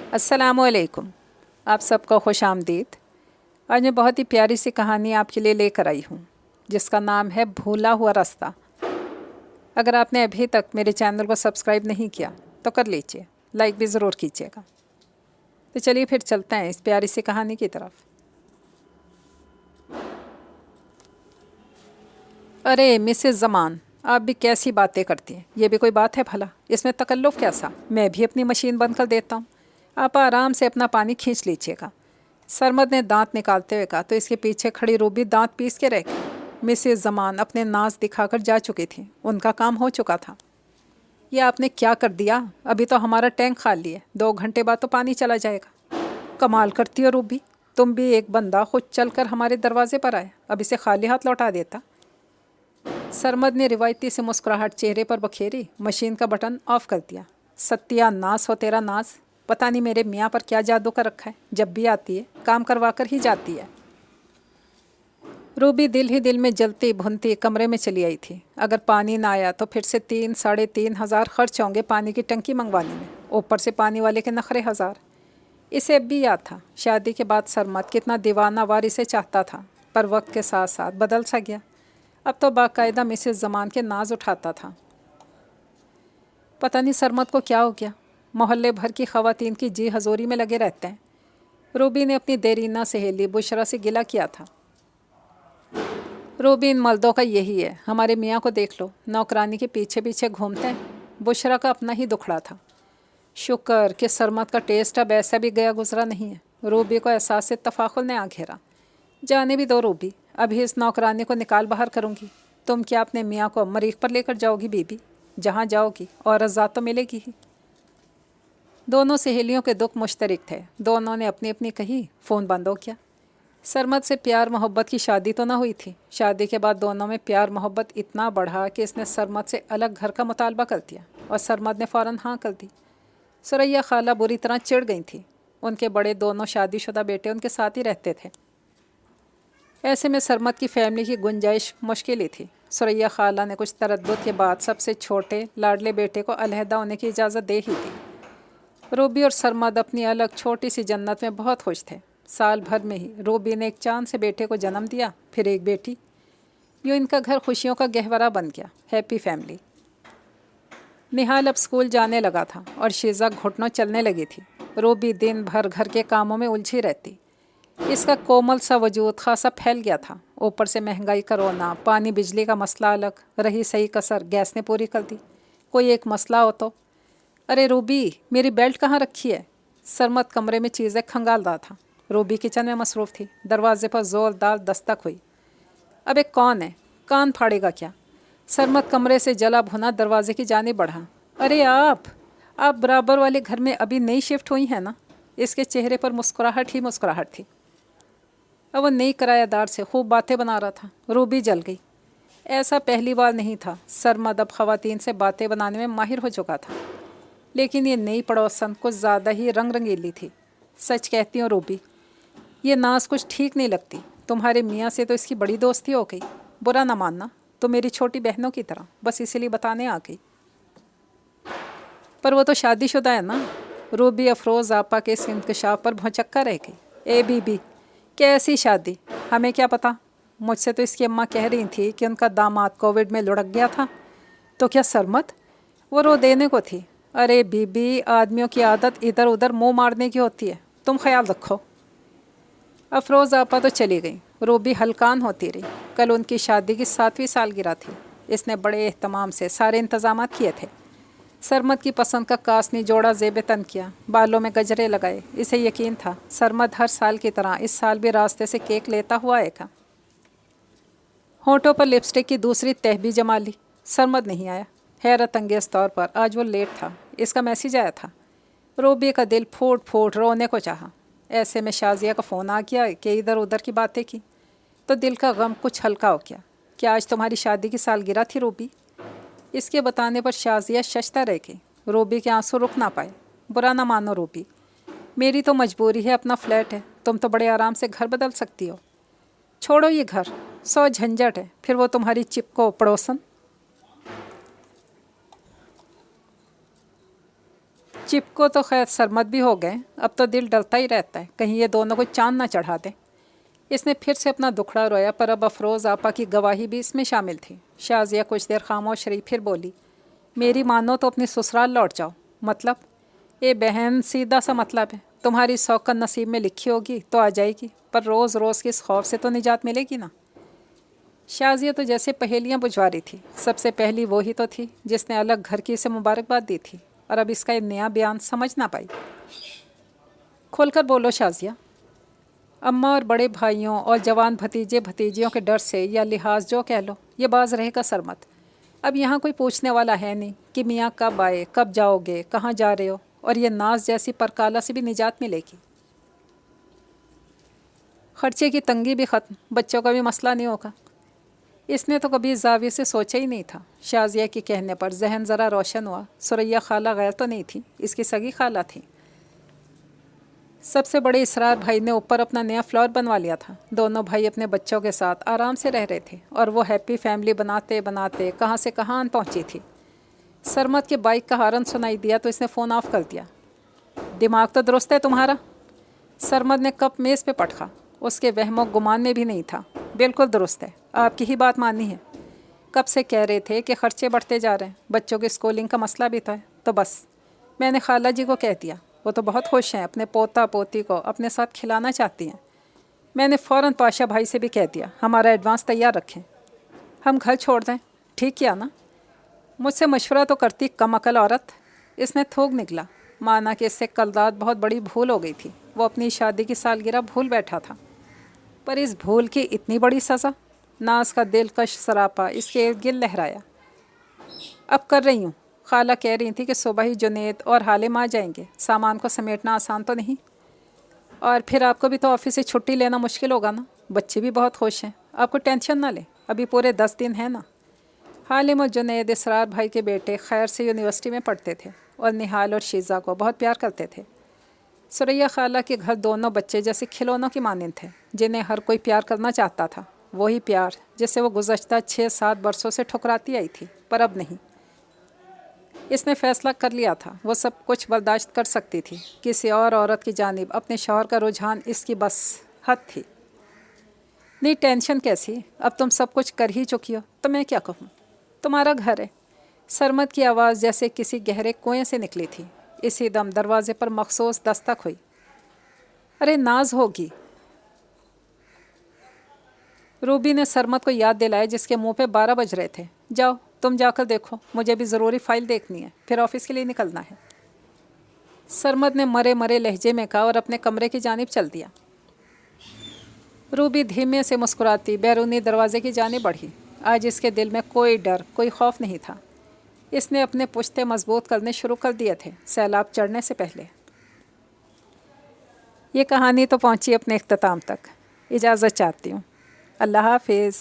अस्सलामुअलैकुम। आप सबको खुश आमदीद। आज मैं बहुत ही प्यारी सी कहानी आपके लिए लेकर आई हूँ जिसका नाम है भूला हुआ रास्ता। अगर आपने अभी तक मेरे चैनल को सब्सक्राइब नहीं किया तो कर लीजिए, लाइक भी ज़रूर कीजिएगा। तो चलिए फिर चलते हैं इस प्यारी सी कहानी की तरफ। अरे मिसेस ज़मान, आप भी कैसी बातें करती हैं, ये भी कोई बात है भला? इसमें तकल्लुफ़ कैसा? मैं भी अपनी मशीन बंद कर देता हूँ, आप आराम से अपना पानी खींच लीजिएगा। सरमद ने दांत निकालते हुए कहा तो इसके पीछे खड़ी रूबी दांत पीस के रह गई। मिसेस ज़मान अपने नाज दिखाकर जा चुकी थी, उनका काम हो चुका था। ये आपने क्या कर दिया? अभी तो हमारा टैंक खाली है, 2 घंटे बाद तो पानी चला जाएगा। कमाल करती हो रूबी, तुम भी एक बंदा खुद चल कर हमारे दरवाजे पर आया, अब इसे खाली हाथ लौटा देता। सरमद ने रिवायती से मुस्कुराहट चेहरे पर बखेरी, मशीन का बटन ऑफ कर दिया। सत्यानाश हो तेरा नाश, पता नहीं मेरे मियाँ पर क्या जादू कर रखा है, जब भी आती है काम करवा कर ही जाती है। रूबी दिल ही दिल में जलती भुनती कमरे में चली आई थी। अगर पानी ना आया तो फिर से 3-3.5 हज़ार खर्च होंगे पानी की टंकी मंगवाने में, ऊपर से पानी वाले के नखरे हज़ार। इसे अब भी याद था शादी के बाद सरमद कितना दीवाना वार इसे चाहता था, पर वक्त के साथ साथ बदल सा गया। अब तो बाकायदा मिसेस ज़मान के नाज उठाता था। पता नहीं सरमद को क्या हो गया, मोहल्ले भर की ख़वातीन की जी हजूरी में लगे रहते हैं। रूबी ने अपनी देरीना सहेली बुशरा से गिला किया था। रूबी, इन मर्दों का यही है, हमारे मियाँ को देख लो, नौकरानी के पीछे पीछे घूमते हैं। बुशरा का अपना ही दुखड़ा था। शुक्र कि सरमद का टेस्ट अब ऐसा भी गया गुजरा नहीं है। रूबी को एहसास तफाखुर ने आ घेरा। जाने भी दो रूबी, अभी इस नौकरानी को निकाल बाहर करूँगी। तुम क्या अपने मियाँ को मरीख पर लेकर जाओगी बीबी? जहाँ जाओगी और रज़ा तो मिलेगी ही। दोनों सहेलियों के दुख मुश्तरक थे, दोनों ने अपनी अपनी कही। फ़ोन बंद हो गया। सरमद से प्यार मोहब्बत की शादी तो ना हुई थी, शादी के बाद दोनों में प्यार मोहब्बत इतना बढ़ा कि इसने सरमद से अलग घर का मुतालबा कर दिया और सरमद ने फ़ौरन हाँ कर दी। सुरैया खाला बुरी तरह चिढ़ गई थी। उनके बड़े दोनों शादीशुदा बेटे उनके साथ ही रहते थे। ऐसे में सरमद की फैमिली की गुंजाइश मुश्किल ही थी। सुरैया खाला ने कुछ तरद्दुद के बाद सबसे छोटे लाडले बेटे को अलहदा होने की इजाज़त दे ही दी। रूबी और सरमद अपनी अलग छोटी सी जन्नत में बहुत खुश थे। साल भर में ही रूबी ने एक चांद से बेटे को जन्म दिया, फिर एक बेटी। यूँ इनका घर खुशियों का गहवरा बन गया। Happy family. निहाल अब स्कूल जाने लगा था और शीज़ा घुटनों चलने लगी थी। रूबी दिन भर घर के कामों में उलझी रहती। इसका कोमल सा वजूद खासा फैल गया था। ऊपर से महंगाई का रोना, पानी बिजली का मसला अलग, रही सही कसर गैस ने पूरी कर दी। कोई एक मसला हो तो, अरे रूबी मेरी बेल्ट कहाँ रखी है? सरमद कमरे में चीज़ें खंगाल रहा था। रूबी किचन में मसरूफ़ थी। दरवाजे पर ज़ोरदार दस्तक हुई। अबे कौन है, कान फाड़ेगा क्या? सरमद कमरे से जला भुना दरवाजे की जानिब बढ़ा। अरे आप बराबर वाले घर में अभी नई शिफ्ट हुई हैं ना? इसके चेहरे पर मुस्कुराहट ही मुस्कुराहट थी। अब वो नई किरायादार से खूब बातें बना रहा था। रूबी जल गई। ऐसा पहली बार नहीं था। सरमद अब ख़वातीन से बातें बनाने में माहिर हो चुका था, लेकिन ये नई पड़ोसन कुछ ज़्यादा ही रंग रंगीली थी। सच कहती हूँ रूबी, ये नाज कुछ ठीक नहीं लगती। तुम्हारे मियाँ से तो इसकी बड़ी दोस्ती हो गई। बुरा ना मानना, तो मेरी छोटी बहनों की तरह, बस इसीलिए बताने आ गई। पर वो तो शादीशुदा है ना? रूबी अफरोज़ आपा के इस इंकशाफ पर भौचक्का रह गई। ए बीबी, कैसी शादी? हमें क्या पता? मुझसे तो इसकी अम्मा कह रही थी कि उनका दामाद कोविड में लुढ़क गया था। तो क्या सरमद? वो रो देने को थी। अरे बीबी, आदमियों की आदत इधर उधर मुंह मारने की होती है, तुम ख्याल रखो। अफरोज़ आपा तो चली गई। रूबी हलकान होती रही। कल उनकी शादी की 7वीं सालगिरह थी। इसने बड़े एहतमाम से सारे इंतजाम किए थे। सरमद की पसंद का कासनी जोड़ा ज़ेब तन किया, बालों में गजरे लगाए। इसे यकीन था सरमद हर साल की तरह इस साल भी रास्ते से केक लेता हुआ आएगा। होंठों पर लिपस्टिक की दूसरी तह भी जमा ली। सरमद नहीं आया। हैरत अंगेज़ तौर पर आज वो लेट था। इसका मैसेज आया था। रूबी का दिल फूट फूट रोने को चाहा। ऐसे में शाजिया का फ़ोन आ गया कि इधर उधर की बातें की, तो दिल का गम कुछ हल्का हो गया। क्या आज तुम्हारी शादी की सालगिरह थी रूबी? इसके बताने पर शाजिया शशता रह गई। रूबी के आंसू रुक ना पाए। बुरा ना मानो रूबी, मेरी तो मजबूरी है, अपना फ्लैट है, तुम तो बड़े आराम से घर बदल सकती हो। छोड़ो ये घर, 100 झंझट है, फिर वो तुम्हारी चिपको पड़ोसन। चिपको तो खैर सरमत भी हो गए, अब तो दिल डरता ही रहता है कहीं ये दोनों को चांद ना चढ़ा दें। इसने फिर से अपना दुखड़ा रोया, पर अब अफरोज़ आपा की गवाही भी इसमें शामिल थी। शाजिया कुछ देर खामोश रही, फिर बोली, मेरी मानो तो अपने ससुराल लौट जाओ। मतलब? ए बहन, सीधा सा मतलब है, तुम्हारी सौकत नसीब में लिखी होगी तो आ जाएगी, पर रोज़ रोज़ के इस खौफ से तो निजात मिलेगी ना। शाजिया तो जैसे पहेलियाँ बुझवा रही थी। सबसे पहली वो ही तो थी जिसने अलग घर की इसे मुबारकबाद दी थी, और अब इसका ये नया बयान समझ ना पाई। खोलकर बोलो शाजिया। अम्मा और बड़े भाइयों और जवान भतीजे भतीजियों के डर से, या लिहाज जो कह लो, ये बाज रहेगा सरमत। अब यहाँ कोई पूछने वाला है नहीं कि मियाँ कब आए, कब जाओगे, कहाँ जा रहे हो, और ये नाज जैसी परकाला से भी निजात मिलेगी। खर्चे की तंगी भी ख़त्म, बच्चों का भी मसला नहीं होगा। इसने तो कभी इस जाविये से सोचा ही नहीं था। शाजिया के कहने पर जहन ज़रा रोशन हुआ। सुरैया खाला गैर तो नहीं थी, इसकी सगी खाला थी। सबसे बड़े इसरार भाई ने ऊपर अपना नया फ्लोर बनवा लिया था। दोनों भाई अपने बच्चों के साथ आराम से रह रहे थे, और वो हैप्पी फैमिली बनाते बनाते कहाँ से कहाँ आन पहुँची थी। सरमत के बाइक का हॉर्न सुनाई दिया तो इसने फ़ोन ऑफ कर दिया। दिमाग तो दुरुस्त है तुम्हारा? सरमत ने कप मेज़ पे पटका। उसके वहमो गुमान में भी नहीं था। बिल्कुल दुरुस्त है, आपकी ही बात माननी है। कब से कह रहे थे कि खर्चे बढ़ते जा रहे हैं, बच्चों की स्कूलिंग का मसला भी था, तो बस मैंने खाला जी को कह दिया। वो तो बहुत खुश हैं, अपने पोता पोती को अपने साथ खिलाना चाहती हैं। मैंने फ़ौरन पाशा भाई से भी कह दिया, हमारा एडवांस तैयार रखें, हम घर छोड़ दें। ठीक किया ना? मुझसे मशवरा तो करती कम अकल औरत। इसने थूक निकला, माना कि इससे कल रात बहुत बड़ी भूल हो गई थी। वो अपनी शादी की सालगिरह भूल बैठा था, पर इस भूल की इतनी बड़ी सज़ा। नाज का दिलकश सरापा इसके इर्द गिर्द लहराया। अब कर रही हूँ, खाला कह रही थी कि सुबह ही जुनेद और हालिम आ जाएंगे। सामान को समेटना आसान तो नहीं, और फिर आपको भी तो ऑफिस से छुट्टी लेना मुश्किल होगा ना। बच्चे भी बहुत खुश हैं, आपको टेंशन ना ले, अभी पूरे 10 दिन है ना। हालिम और जुनेद इसरार भाई के बेटे खैर से यूनिवर्सिटी में पढ़ते थे, और निहाल और शीज़ा को बहुत प्यार करते थे। सुरैया खाला के घर दोनों बच्चे जैसे खिलौनों की मानिंद थे, जिन्हें हर कोई प्यार करना चाहता था। वही प्यार जिसे वो गुज़श्ता 6-7 बरसों से ठुकराती आई थी, पर अब नहीं। इसने फैसला कर लिया था, वो सब कुछ बर्दाश्त कर सकती थी। किसी और औरत की जानिब अपने शौहर का रुझान इसकी बस हद थी। नहीं, टेंशन कैसी, अब तुम सब कुछ कर ही चुकी हो, तो मैं क्या कहूँ। तुम्हारा घर है। सरमत की आवाज़ जैसे किसी गहरे कुएं से निकली थी। इसी दम दरवाजे पर मखसूस दस्तक हुई। अरे नाज होगी। रूबी ने सरमत को याद दिलाया, जिसके मुंह पे 12 बज रहे थे। जाओ तुम जाकर देखो, मुझे भी ज़रूरी फ़ाइल देखनी है, फिर ऑफिस के लिए निकलना है। सरमत ने मरे मरे लहजे में कहा और अपने कमरे की जानिब चल दिया। रूबी धीमे से मुस्कुराती बैरूनी दरवाजे की जानिब बढ़ी। आज इसके दिल में कोई डर, कोई खौफ नहीं था। इसने अपने पुश्ते मजबूत करने शुरू कर दिए थे सैलाब चढ़ने से पहले। ये कहानी तो पहुंची अपने इख्तिताम तक। इजाज़त चाहती हूँ। अल्लाह हाफिज़।